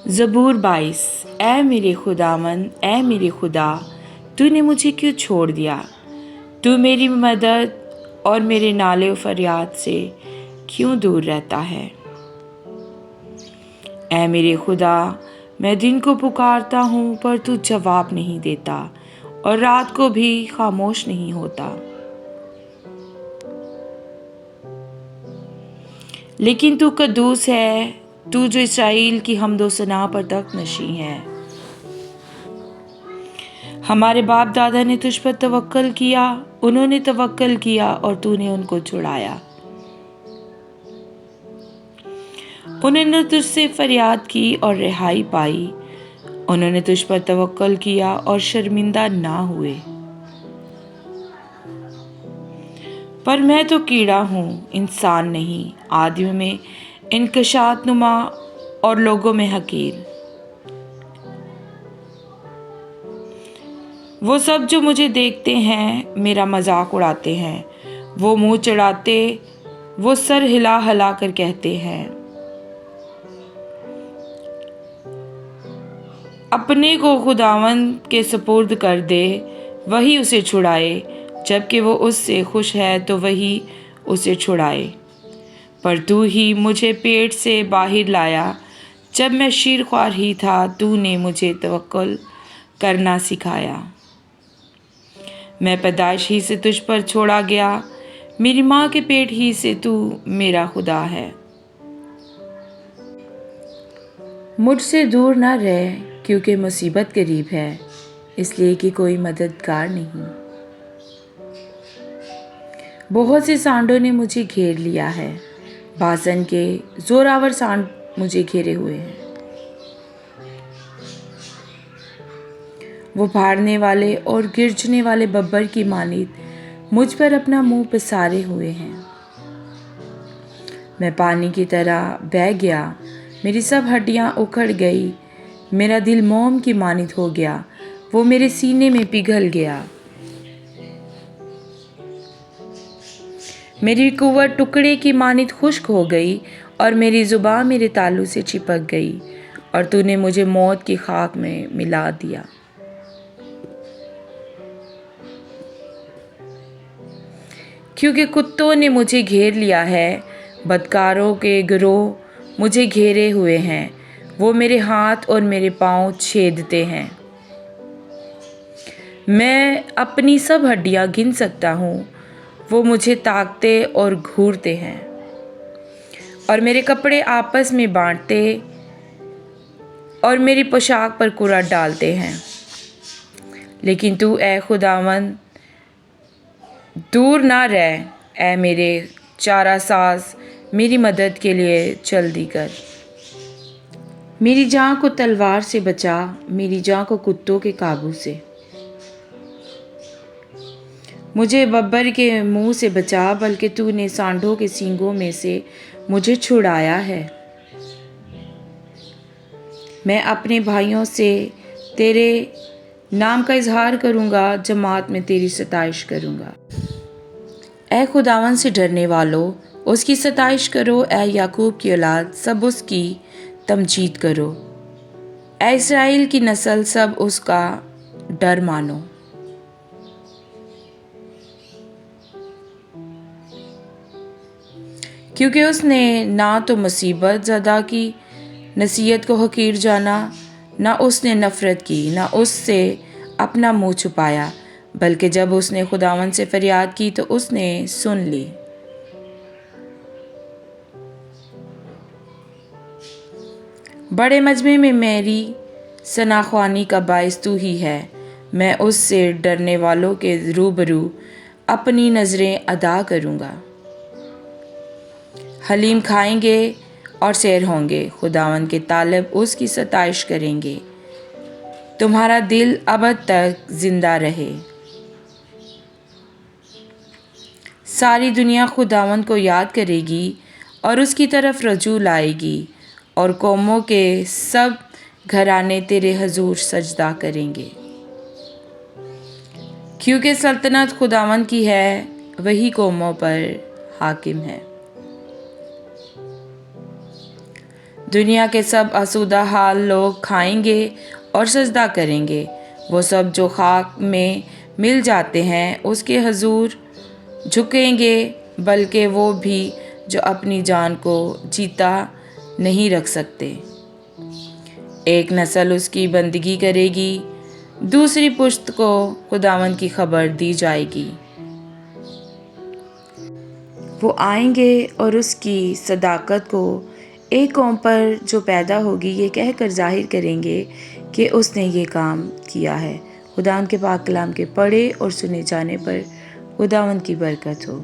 ज़बूर 22। ऐ मेरे खुदावन, ऐ मेरे खुदा, तूने मुझे क्यों छोड़ दिया? तू मेरी मदद और मेरे नाले और फरियाद से क्यों दूर रहता है? ऐ मेरे खुदा, मैं दिन को पुकारता हूँ पर तू जवाब नहीं देता, और रात को भी खामोश नहीं होता। लेकिन तू कद्दूस है, तू जो इसराइल की हम्दो सना पर तख्त नशीं है। हमारे बाप दादा ने तुझ पर तवक्कल किया, उन्होंने तवक्कल किया और तूने उनको छुड़ाया। उन्होंने तुझसे फरियाद की और रिहाई पाई। उन्होंने तुझ पर तवक्कल किया और शर्मिंदा ना हुए। पर मैं तो कीड़ा हूँ, इंसान नहीं, आदमियों में इनकशात नुमा और लोगों में हकीर। वो सब जो मुझे देखते हैं मेरा मजाक उड़ाते हैं। वो मुंह चढ़ाते, वो सर हिला हिला कर कहते हैं, अपने को खुदावंद के सुपुर्द कर दे, वही उसे छुड़ाए। जबकि वो उससे खुश है तो वही उसे छुड़ाए। पर तू ही मुझे पेट से बाहर लाया, जब मैं शीरख्वार ही था तूने मुझे तवक्कुल करना सिखाया। मैं पैदाइश ही से तुझ पर छोड़ा गया, मेरी माँ के पेट ही से तू मेरा खुदा है। मुझसे दूर ना रह, क्योंकि मुसीबत करीब है, इसलिए कि कोई मददगार नहीं। बहुत से सांडों ने मुझे घेर लिया है, बासन के जोरावर सांड मुझे घेरे हुए हैं। वो फाड़ने वाले और गिरजने वाले बब्बर की मानित मुझ पर अपना मुंह पसारे हुए हैं। मैं पानी की तरह बह गया, मेरी सब हड्डियां उखड़ गई। मेरा दिल मोम की मानित हो गया, वो मेरे सीने में पिघल गया। मेरी कुव्वत टुकड़े की मानित खुश्क हो गई और मेरी जुबान मेरे तालू से चिपक गई, और तूने मुझे मौत की खाक में मिला दिया। क्योंकि कुत्तों ने मुझे घेर लिया है, बदकारों के गिरोह मुझे घेरे हुए हैं। वो मेरे हाथ और मेरे पांव छेदते हैं। मैं अपनी सब हड्डियां गिन सकता हूँ, वो मुझे ताकते और घूरते हैं, और मेरे कपड़े आपस में बांटते और मेरी पोशाक पर कूड़ा डालते हैं। लेकिन तू ऐ खुदावन दूर ना रह, ऐ मेरे चारा साज मेरी मदद के लिए जल्दी कर। मेरी जान को तलवार से बचा, मेरी जान को कुत्तों के काबू से। मुझे बब्बर के मुंह से बचा, बल्कि तूने सांडों के सींगों में से मुझे छुड़ाया है। मैं अपने भाइयों से तेरे नाम का इजहार करूँगा, जमात में तेरी सताइश करूँगा। ऐ खुदावन से डरने वालों, उसकी सताइश करो। ऐ याकूब की औलाद, सब उसकी तमजीद करो। ऐ इस्राएल की नस्ल, सब उसका डर मानो। क्योंकि उसने ना तो मुसीबत ज़दा की नसीहत को हकीर जाना, ना उसने नफ़रत की, ना उससे अपना मुंह छुपाया, बल्कि जब उसने खुदावन से फरियाद की तो उसने सुन ली। बड़े मजमे में मेरी सनाख्वानी का बाइस तू ही है। मैं उससे डरने वालों के रूबरू अपनी नज़रें अदा करूँगा। हलीम खाएंगे और सैर होंगे, खुदावन के तालब उसकी सताइश करेंगे। तुम्हारा दिल अबद तक जिंदा रहे। सारी दुनिया खुदावन को याद करेगी और उसकी तरफ रजू लाएगी, और कौमों के सब घराने तेरे हजूर सजदा करेंगे। क्योंकि सल्तनत खुदावन की है, वही कौमों पर हाकिम है। دنیا کے سب آسودہ حال لوگ کھائیں گے اور سجدہ کریں گے۔ وہ سب جو خاک میں مل جاتے ہیں اس کے حضور جھکیں گے، بلکہ وہ بھی جو اپنی جان کو جیتا نہیں رکھ سکتے۔ ایک نسل اس کی بندگی کرے گی، دوسری پشت کو خداوند کی خبر دی جائے گی۔ وہ آئیں گے اور اس کی صداقت کو ایک قوم پر جو پیدا ہوگی یہ کہہ کر ظاہر کریں گے کہ اس نے یہ کام کیا ہے۔ خداوند کے پاک کلام کے پڑھے اور سنے جانے پر خداوند کی برکت ہو۔